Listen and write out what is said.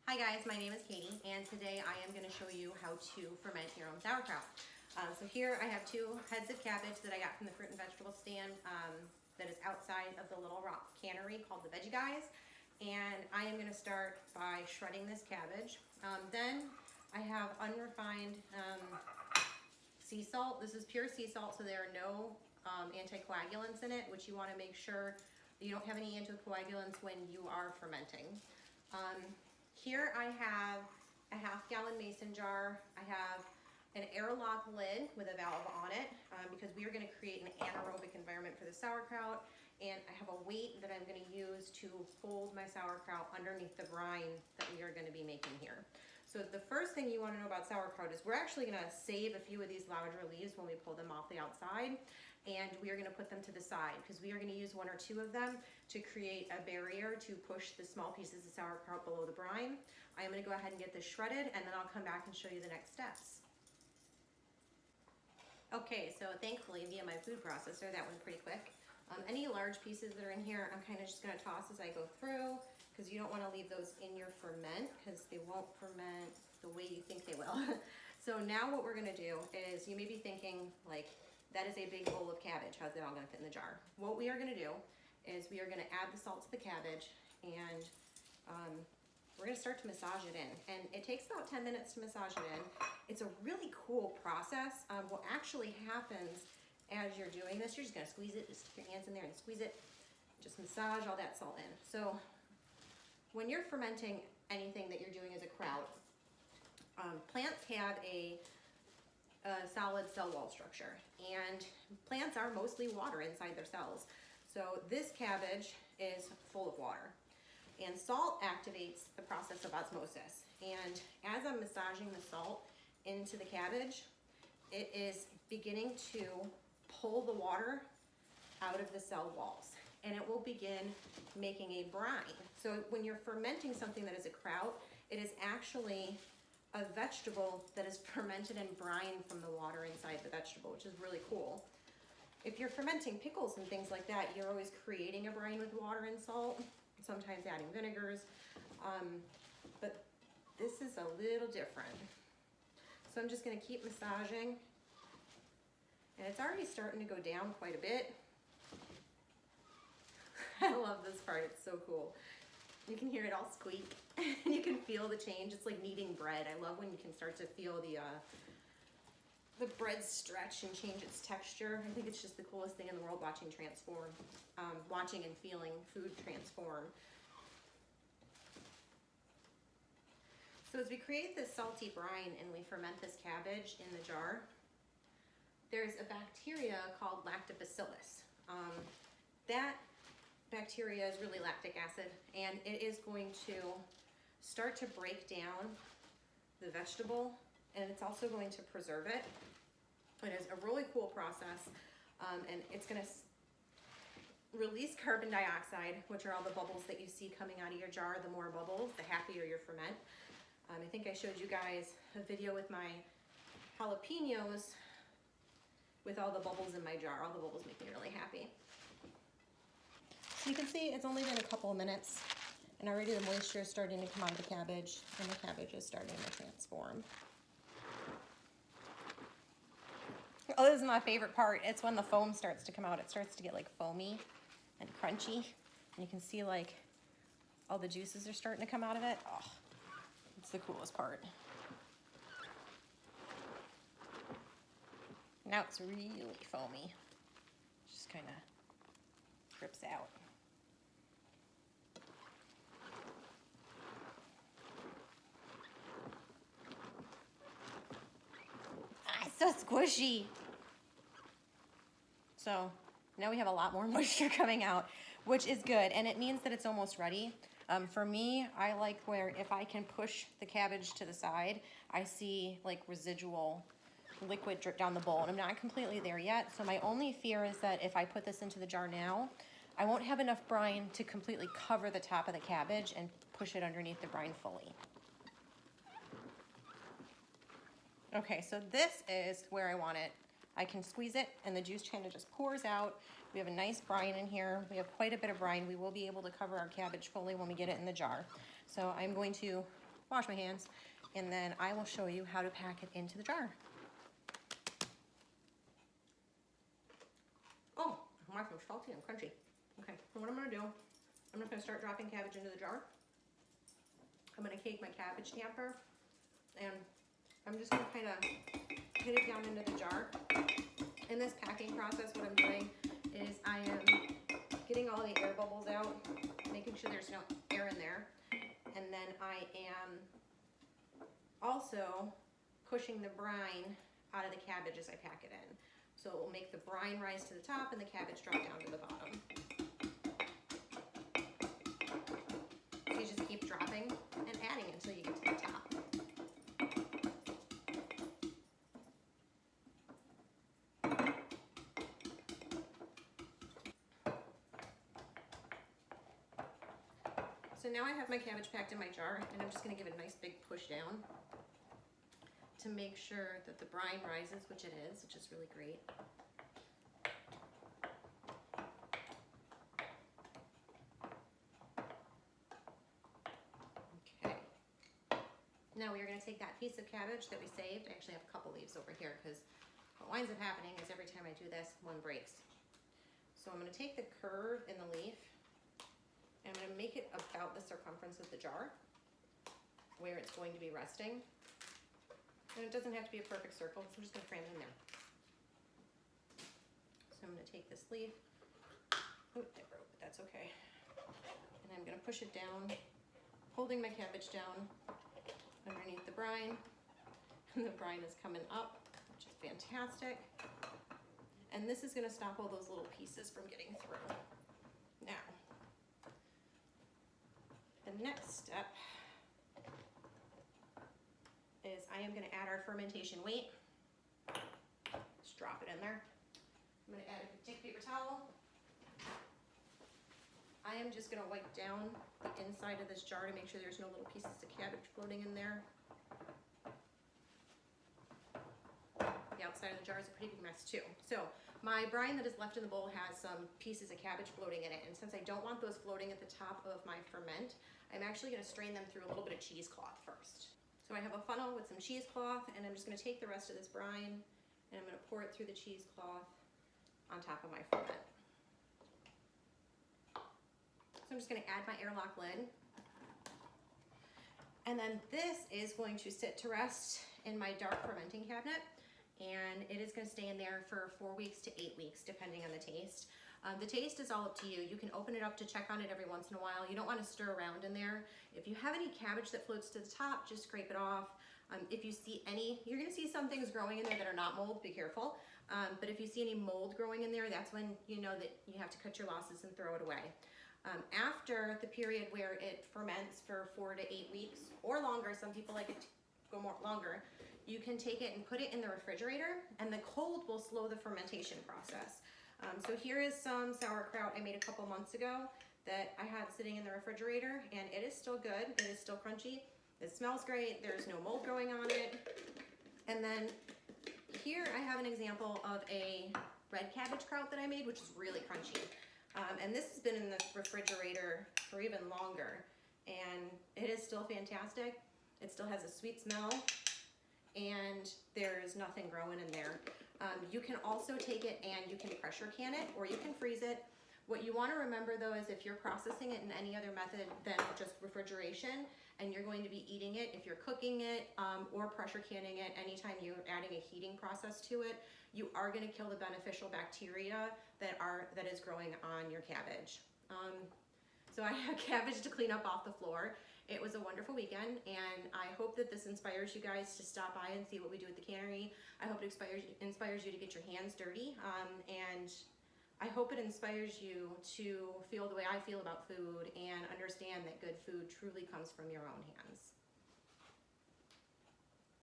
Hi guys, my name is Katie, and today I am going to show you how to ferment your own sauerkraut. So here I have 2 heads of cabbage that I got from the fruit and vegetable stand that is outside of the Little Rock cannery called the Veggie Guys. And I am going to start by shredding this cabbage. Then I have unrefined sea salt. This is pure sea salt, so there are no anticoagulants in it, which you want to make sure that you don't have any anticoagulants when you are fermenting. Here I have a half-gallon mason jar. I have an airlock lid with a valve on it because we are going to create an anaerobic environment for the sauerkraut. And I have a weight that I'm going to use to hold my sauerkraut underneath the brine that we are going to be making here. So the first thing you want to know about sauerkraut is we're actually going to save a few of these larger leaves when we pull them off the outside. And we are going to put them to the side because we are going to use 1 or 2 of them to create a barrier to push the small pieces of sauerkraut below the brine. I am going to go ahead and get this shredded, and then I'll come back and show you the next steps. Okay, so thankfully via my food processor that went pretty quick. Any large pieces that are in here I'm kind of just going to toss as I go through because you don't want to leave those in your ferment because they won't ferment the way you think they will. So now what we're going to do is, you may be thinking like, that is a big bowl of cabbage. How's it all going to fit in the jar? What we are going to do is we are going to add the salt to the cabbage, and we're going to start to massage it in. And it takes about 10 minutes to massage it in. It's a really cool process. What actually happens as you're doing this, you're just going to squeeze it. Just stick your hands in there and squeeze it. Just massage all that salt in. So when you're fermenting anything that you're doing as a kraut, plants have a solid cell wall structure, and plants are mostly water inside their cells. So this cabbage is full of water, and salt activates the process of osmosis. And as I'm massaging the salt into the cabbage, it is beginning to pull the water out of the cell walls, and it will begin making a brine. So when you're fermenting something that is a kraut, it is actually a vegetable that is fermented and brine from the water inside the vegetable, which is really cool. If you're fermenting pickles and things like that, you're always creating a brine with water and salt, sometimes adding vinegars, but this is a little different. So I'm just going to keep massaging, and it's already starting to go down quite a bit. I love this part, it's so cool. You can hear it all squeak, and you can feel the change. It's like kneading bread. I love when you can start to feel the bread stretch and change its texture. I think it's just the coolest thing in the world, watching and feeling food transform. So as we create this salty brine and we ferment this cabbage in the jar, there's a bacteria called lactobacillus. That bacteria is really lactic acid, and it is going to start to break down the vegetable, and it's also going to preserve it. It is a really cool process, and it's going to release carbon dioxide, which are all the bubbles that you see coming out of your jar. The more bubbles, the happier your ferment. I think I showed you guys a video with my jalapenos with all the bubbles in my jar. All the bubbles make me really happy. So you can see it's only been a couple of minutes, and already the moisture is starting to come out of the cabbage, and the cabbage is starting to transform. Oh, this is my favorite part. It's when the foam starts to come out. It starts to get like foamy and crunchy, and you can see like all the juices are starting to come out of it. Oh, it's the coolest part. Now it's really foamy. Just kind of drips out. So squishy. So now we have a lot more moisture coming out, which is good, and it means that it's almost ready. For me, I like where if I can push the cabbage to the side, I see like residual liquid drip down the bowl, and I'm not completely there yet. So my only fear is that if I put this into the jar now, I won't have enough brine to completely cover the top of the cabbage and push it underneath the brine fully. Okay, so this is where I want it. I can squeeze it and the juice kind of just pours out. We have a nice brine in here. We have quite a bit of brine. We will be able to cover our cabbage fully when we get it in the jar. So I'm going to wash my hands, and then I will show you how to pack it into the jar. Oh, my from salty and crunchy. Okay, so what I'm gonna do, I'm just gonna start dropping cabbage into the jar. I'm gonna take my cabbage tamper, and I'm just gonna kind of hit it down into the jar. In this packing process, what I'm doing is I am getting all the air bubbles out, making sure there's no air in there. And then I am also pushing the brine out of the cabbage as I pack it in. So it will make the brine rise to the top and the cabbage drop down to the bottom. So you just keep dropping and adding until you get to the top. So now I have my cabbage packed in my jar, and I'm just gonna give it a nice big push down to make sure that the brine rises, which it is, which is really great. Okay. Now we are gonna take that piece of cabbage that we saved. I actually have a couple leaves over here because what winds up happening is every time I do this, one breaks. So I'm gonna take the curve in the leaf, and I'm gonna make it about the circumference of the jar where it's going to be resting. And it doesn't have to be a perfect circle, so I'm just gonna frame it in there. So I'm gonna take this leaf, oh, it broke, but that's okay. And I'm gonna push it down, holding my cabbage down underneath the brine. And the brine is coming up, which is fantastic. And this is gonna stop all those little pieces from getting through. Now, the next step is I am gonna add our fermentation weight. Just drop it in there. I'm gonna add a big paper towel. I am just gonna wipe down the inside of this jar to make sure there's no little pieces of cabbage floating in there. The outside of the jar is a pretty big mess too. So my brine that is left in the bowl has some pieces of cabbage floating in it, and since I don't want those floating at the top of my ferment, I'm actually gonna strain them through a little bit of cheesecloth first. So I have a funnel with some cheesecloth, and I'm just gonna take the rest of this brine and I'm gonna pour it through the cheesecloth on top of my ferment. So I'm just gonna add my airlock lid. And then this is going to sit to rest in my dark fermenting cabinet, and it is gonna stay in there for 4 weeks to 8 weeks, depending on the taste. The taste is all up to you. You can open it up to check on it every once in a while. You don't want to stir around in there. If you have any cabbage that floats to the top, just scrape it off. If you see any, you're going to see some things growing in there that are not mold, be careful. But if you see any mold growing in there, that's when you know that you have to cut your losses and throw it away. After the period where it ferments for 4 to 8 weeks or longer, some people like it to go more longer, you can take it and put it in the refrigerator, and the cold will slow the fermentation process. So here is some sauerkraut I made a couple months ago that I had sitting in the refrigerator, and it is still good. It is still crunchy. It smells great. There's no mold growing on it. And then here I have an example of a red cabbage kraut that I made, which is really crunchy. And this has been in the refrigerator for even longer, and it is still fantastic. It still has a sweet smell, and there's nothing growing in there. You can also take it and you can pressure can it, or you can freeze it. What you want to remember though is if you're processing it in any other method than just refrigeration, and you're going to be eating it, if you're cooking it or pressure canning it, anytime you're adding a heating process to it, you are going to kill the beneficial bacteria that is growing on your cabbage. So I have cabbage to clean up off the floor. It was a wonderful weekend, and I hope that this inspires you guys to stop by and see what we do at the cannery. I hope it inspires you to get your hands dirty, and I hope it inspires you to feel the way I feel about food and understand that good food truly comes from your own hands.